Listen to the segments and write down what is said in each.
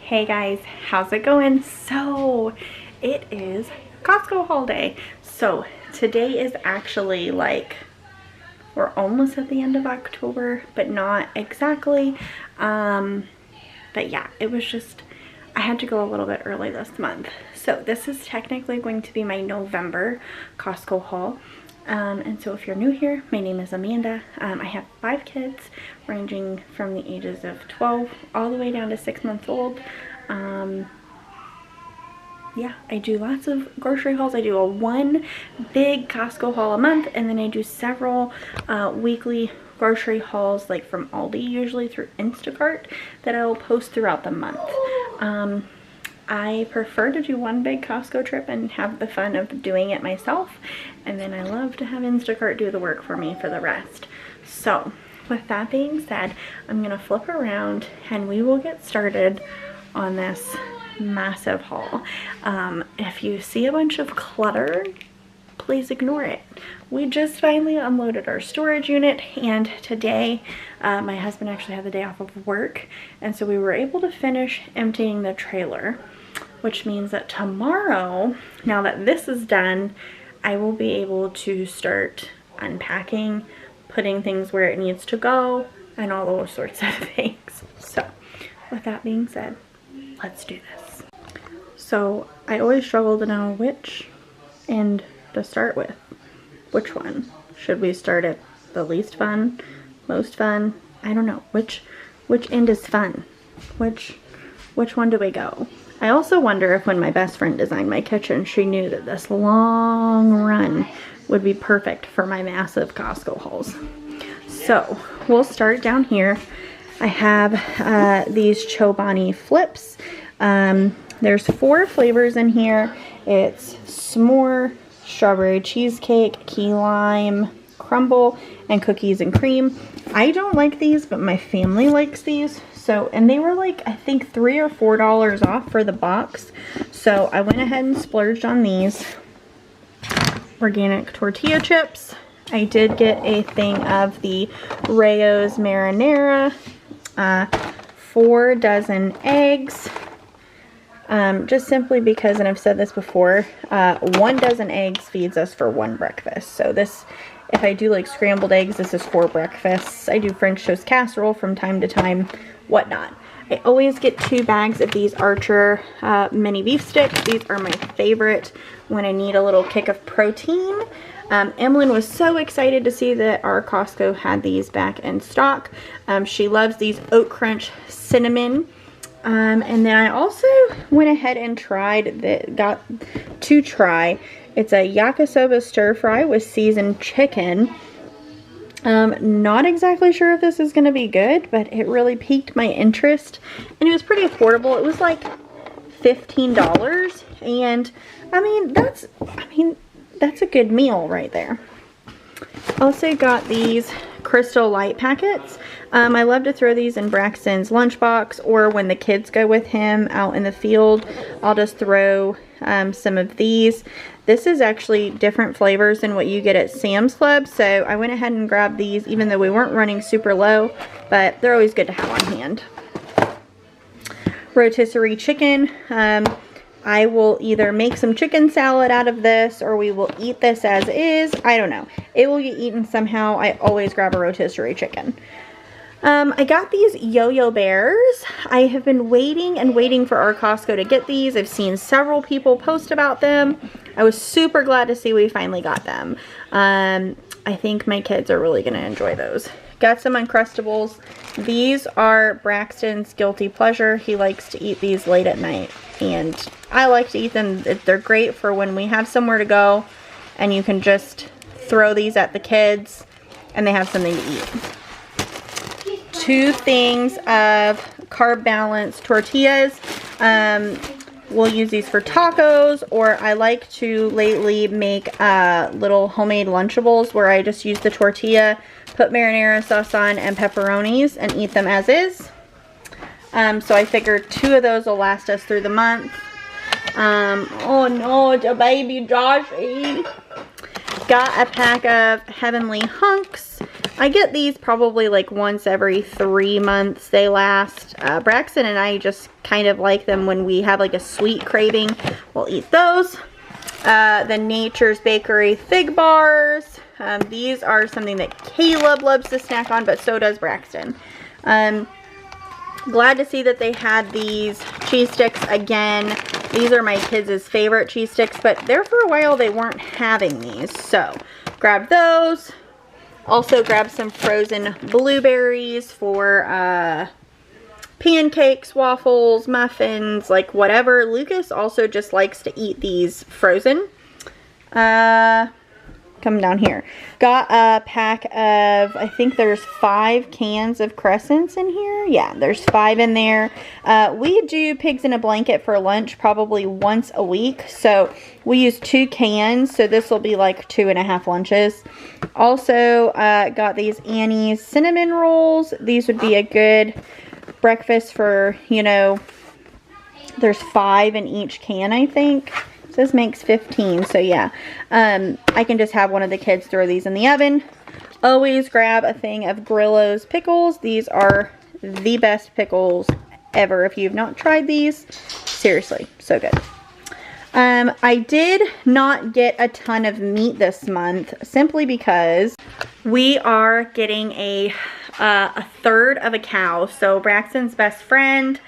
Hey guys, how's it going? So it is Costco haul day. So today is actually like, we're almost at the end of October, but not exactly. But yeah, it was just, I had to go a little bit early this month. So this is technically going to be my November Costco haul. And so if you're new here, my name is Amanda. I have 5 kids ranging from the ages of 12 all the way down to 6 months old. Yeah, I do lots of grocery hauls. I do one big Costco haul a month, and then I do several weekly grocery hauls, like from Aldi, usually through Instacart, that I will post throughout the month. I prefer to do one big Costco trip and have the fun of doing it myself, and then I love to have Instacart do the work for me for the rest. So with that being said, I'm gonna flip around and we will get started on this massive haul. If you see a bunch of clutter, please ignore it. We just finally unloaded our storage unit, and today my husband actually had the day off of work, and so we were able to finish emptying the trailer, which means that tomorrow, now that this is done, I will be able to start unpacking, putting things where it needs to go, and all those sorts of things. So with that being said, let's do this. So I always struggle to know which end to start with. Which one? Should we start at the least fun, most fun? I don't know. Which end is fun? Which one do we go? I also wonder if when my best friend designed my kitchen, she knew that this long run would be perfect for my massive Costco hauls. So we'll start down here. I have these Chobani Flips. There's 4 flavors in here. It's s'more, strawberry cheesecake, key lime, crumble, and cookies and cream. I don't like these, but my family likes these. So, and they were like, I think $3 or $4 off for the box. So I went ahead and splurged on these. Organic tortilla chips. I did get a thing of the Rayo's marinara. 4 dozen eggs. Just simply because, and I've said this before, 1 dozen eggs feeds us for 1 breakfast. So this, if I do like scrambled eggs, this is 4 breakfasts. I do French toast casserole from time to time, whatnot. I always get 2 bags of these Archer mini beef sticks. These are my favorite when I need a little kick of protein. Emilynn was so excited to see that our Costco had these back in stock. She loves these oat crunch cinnamon. And then I also went ahead and got to try. It's a Yakisoba stir fry with seasoned chicken. Not exactly sure if this is going to be good, but it really piqued my interest. And it was pretty affordable. It was like $15. And I mean, that's a good meal right there. Also got these Crystal Light packets. I love to throw these in Brackston's lunchbox, or when the kids go with him out in the field, I'll just throw some of these. This is actually different flavors than what you get at Sam's Club, so I went ahead and grabbed these even though we weren't running super low, but they're always good to have on hand. Rotisserie Chicken. I will either make some chicken salad out of this, or we will eat this as is. I don't know. It will get eaten somehow. I always grab a rotisserie chicken. I got these yo-yo bears. I have been waiting and waiting for our Costco to get these. I've seen several people post about them. I was super glad to see we finally got them. I think my kids are really going to enjoy those. Got some Uncrustables. These are Braxton's guilty pleasure. He likes to eat these late at night, and I like to eat them. They're great for when we have somewhere to go, and you can just throw these at the kids, and they have something to eat. 2 things of carb balanced tortillas. We'll use these for tacos, or I like to lately make little homemade Lunchables where I just use the tortilla, put marinara sauce on, and pepperonis, and eat them as is. So I figured 2 of those will last us through the month. Oh no, it's a baby Joshy. Got a pack of Heavenly Hunks. I get these probably like once every 3 months they last. Brackston and I just kind of like them when we have like a sweet craving. We'll eat those. The Nature's Bakery Fig Bars. These are something that Caleb loves to snack on, but so does Brackston. Glad to see that they had these cheese sticks again. These are my kids' favorite cheese sticks, but there for a while they weren't having these. So, grabbed those. Also grabbed some frozen blueberries for pancakes, waffles, muffins, like whatever. Lucas also just likes to eat these frozen. Come down here. Got a pack of, I think there's 5 cans of crescents in here. Yeah, there's 5 in there. We do pigs in a blanket for lunch probably once a week. So we use 2 cans. So this will be like 2.5 lunches. Also got these Annie's cinnamon rolls. These would be a good breakfast for, you know, there's 5 in each can, I think. This makes 15, so yeah. I can just have one of the kids throw these in the oven. Always grab a thing of Grillos Pickles. These are the best pickles ever. If you've not tried these, seriously, so good. I did not get a ton of meat this month, simply because we are getting a third of a cow. So Braxton's best friend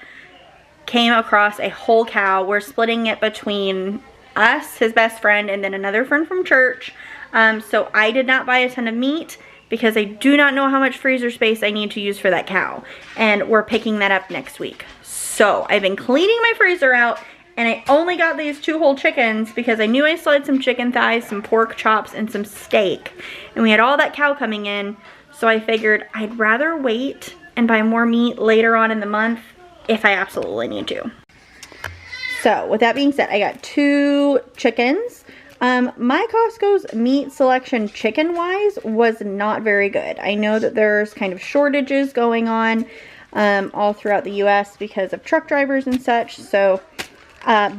came across a whole cow. We're splitting it between us, his best friend, and then another friend from church. So I did not buy a ton of meat because I do not know how much freezer space I need to use for that cow. And we're picking that up next week. So I've been cleaning my freezer out, and I only got these 2 whole chickens because I knew I still had some chicken thighs, some pork chops, and some steak. And we had all that cow coming in. So I figured I'd rather wait and buy more meat later on in the month if I absolutely need to. So, with that being said, I got 2 chickens. My Costco's meat selection chicken-wise was not very good. I know that there's kind of shortages going on all throughout the U.S. because of truck drivers and such. So,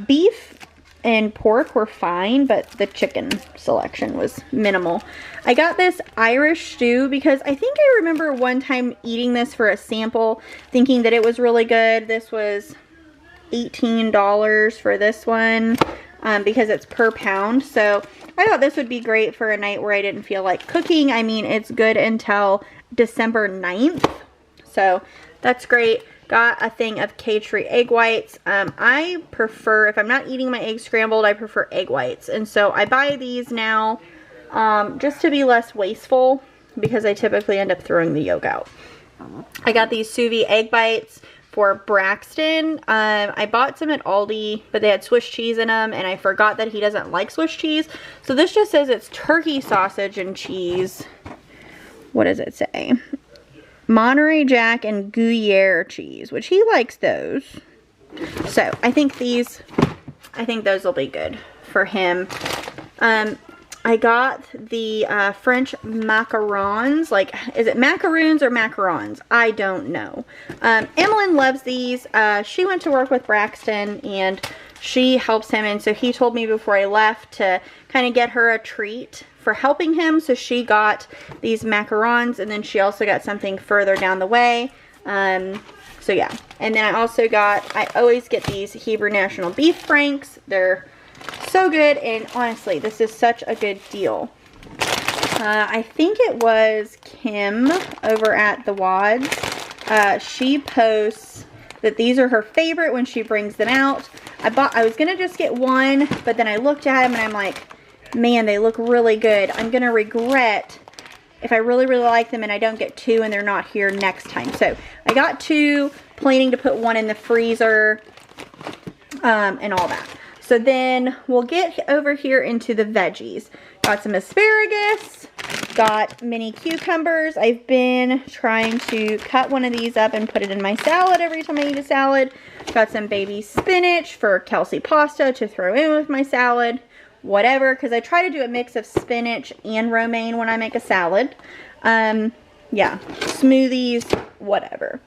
beef and pork were fine, but the chicken selection was minimal. I got this Irish stew because I think I remember one time eating this for a sample, thinking that it was really good. This was $18 for this one because it's per pound. So I thought this would be great for a night where I didn't feel like cooking. I mean, it's good until December 9th. So that's great. Got a thing of cage-free egg whites. I prefer, if I'm not eating my eggs scrambled, I prefer egg whites. And so I buy these now just to be less wasteful because I typically end up throwing the yolk out. I got these sous vide egg bites for Brackston. I bought some at Aldi, but they had Swiss cheese in them, and I forgot that he doesn't like Swiss cheese. So this just says it's turkey sausage and cheese. What does it say? Monterey Jack and Gruyere cheese, which he likes those. So I think those will be good for him. I got the French macarons. Like, is it macaroons or macarons? I don't know. Emilynn loves these. She went to work with Brackston and she helps him. And so he told me before I left to kind of get her a treat for helping him. So she got these macarons, and then she also got something further down the way. So yeah. And then I also got, I always get these Hebrew National Beef Franks. They're so good, and honestly, this is such a good deal. I think it was Kim over at the Wads. She posts that these are her favorite when she brings them out. I was gonna just get one, but then I looked at them and I'm like, man, they look really good. I'm gonna regret if I really like them and I don't get 2 and they're not here next time. So I got 2, planning to put 1 in the freezer and all that. So then we'll get over here into the veggies. Got some asparagus, got mini cucumbers. I've been trying to cut one of these up and put it in my salad every time I eat a salad. Got some baby spinach for Kelsey pasta to throw in with my salad. Whatever, because I try to do a mix of spinach and romaine when I make a salad. Yeah, smoothies, whatever.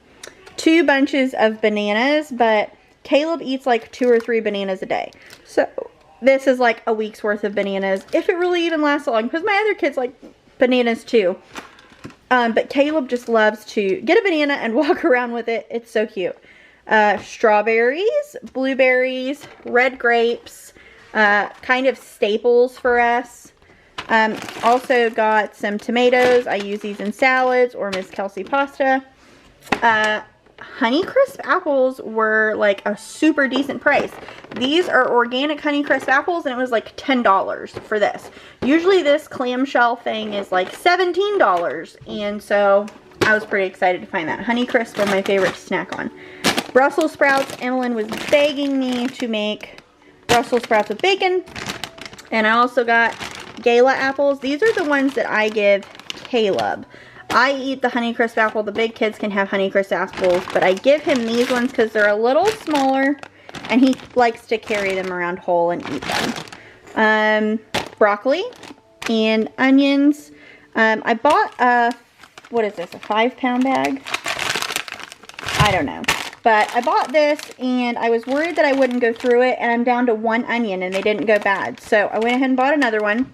2 bunches of bananas, but Caleb eats like 2 or 3 bananas a day. So this is like a week's worth of bananas, if it really even lasts long, because my other kids like bananas too. But Caleb just loves to get a banana and walk around with it. It's so cute. Strawberries, blueberries, red grapes, kind of staples for us. Also got some tomatoes. I use these in salads or Miss Kelsey pasta. Honeycrisp apples were like a super decent price. These are organic Honeycrisp apples, and it was like $10 for this. Usually this clamshell thing is like $17, and so I was pretty excited to find that. Honeycrisp are my favorite to snack on. Brussels sprouts. Emilynn was begging me to make Brussels sprouts with bacon, and I also got Gala apples. These are the ones that I give Caleb. I eat the Honeycrisp apple. The big kids can have Honeycrisp apples, but I give him these ones because they're a little smaller, and he likes to carry them around whole and eat them. Broccoli and onions. I bought a, what is this, a 5-pound bag? I don't know. But I bought this, and I was worried that I wouldn't go through it, and I'm down to 1 onion, and they didn't go bad. So I went ahead and bought another one.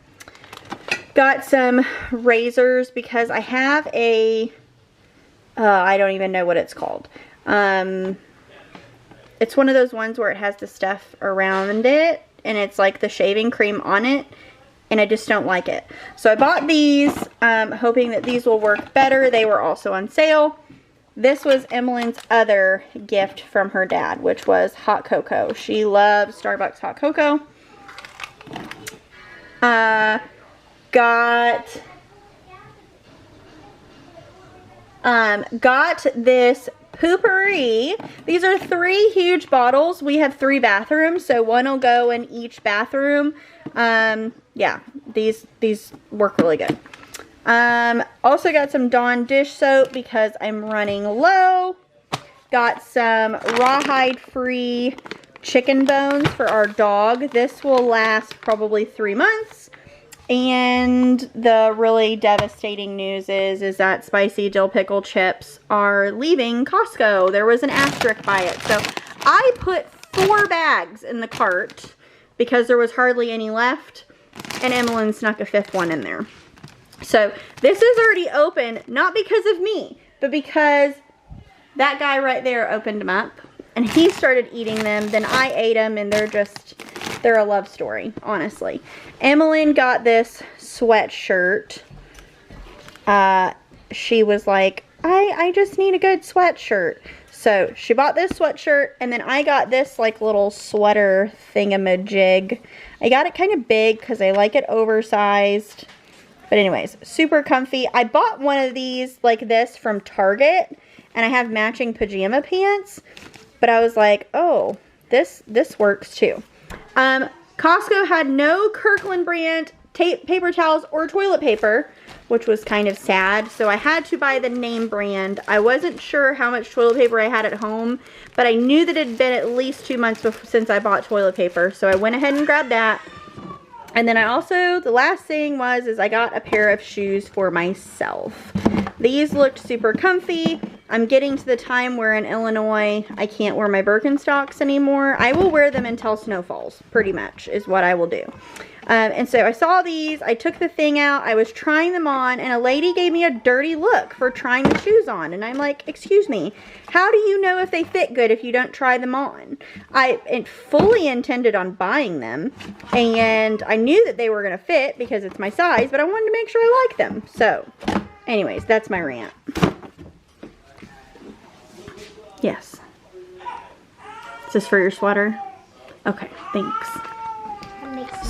Got some razors because I have a, I don't even know what it's called. It's one of those ones where it has the stuff around it, and it's like the shaving cream on it, and I just don't like it. So I bought these, hoping that these will work better. They were also on sale. This was Emilynn's other gift from her dad, which was hot cocoa. She loves Starbucks hot cocoa. Got this poopery. These are 3 huge bottles. We have 3 bathrooms, so one will go in each bathroom. Yeah, these work really good. Also got some Dawn dish soap because I'm running low. Got some rawhide free chicken bones for our dog. This will last probably 3 months. And the really devastating news is that spicy dill pickle chips are leaving Costco. There was an asterisk by it. So I put 4 bags in the cart because there was hardly any left. And Emilynn snuck a 5th one in there. So this is already open, not because of me, but because that guy right there opened them up. And he started eating them. Then I ate them, and they're a love story, honestly. Emilynn got this sweatshirt. She was like, I just need a good sweatshirt. So she bought this sweatshirt, and then I got this like little sweater thingamajig. I got it kind of big because I like it oversized. But anyways, super comfy. I bought one of these like this from Target, and I have matching pajama pants. But I was like, oh, this works too. Costco had no Kirkland brand paper towels or toilet paper, which was kind of sad. So I had to buy the name brand. I wasn't sure how much toilet paper I had at home, but I knew that it had been at least 2 months since I bought toilet paper. So I went ahead and grabbed that. And then I also, the last thing is I got a pair of shoes for myself. These looked super comfy. I'm getting to the time where in Illinois, I can't wear my Birkenstocks anymore. I will wear them until snow falls, pretty much, is what I will do. And so I saw these, I took the thing out, I was trying them on, and a lady gave me a dirty look for trying the shoes on. And I'm like, excuse me, how do you know if they fit good if you don't try them on? I fully intended on buying them, and I knew that they were going to fit because it's my size, but I wanted to make sure I liked them. So, anyways, that's my rant. Yes. Is this for your sweater? Okay, thanks.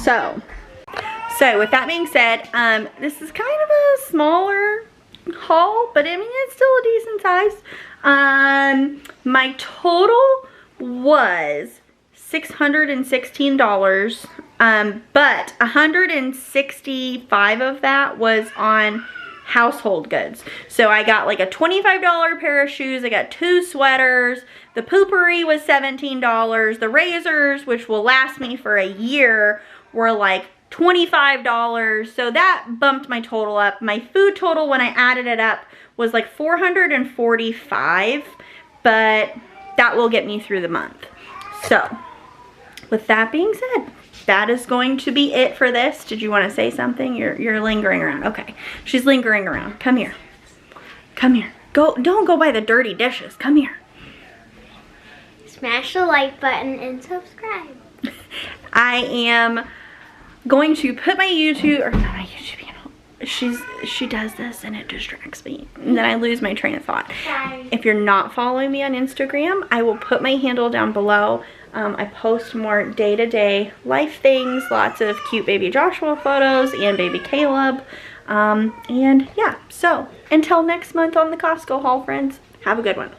So with that being said, this is kind of a smaller haul, but I mean, it's still a decent size. My total was $616, but $165 of that was on household goods. So I got like a $25 pair of shoes, I got 2 sweaters, the poopery was $17, the razors, which will last me for a year, were like $25, so that bumped my total up. My food total when I added it up was like $445, but that will get me through the month. So with that being said, that is going to be it for this. Did you want to say something? You're lingering around. Okay, she's lingering around. Come here. Come here. Don't go by the dirty dishes. Come here. Smash the like button and subscribe. I am going to put my YouTube, or not my YouTube channel. She does this and it distracts me. And then I lose my train of thought. Sorry. If you're not following me on Instagram, I will put my handle down below. I post more day-to-day life things, lots of cute baby Joshua photos and baby Caleb. And yeah, so until next month on the Costco haul, friends, have a good one.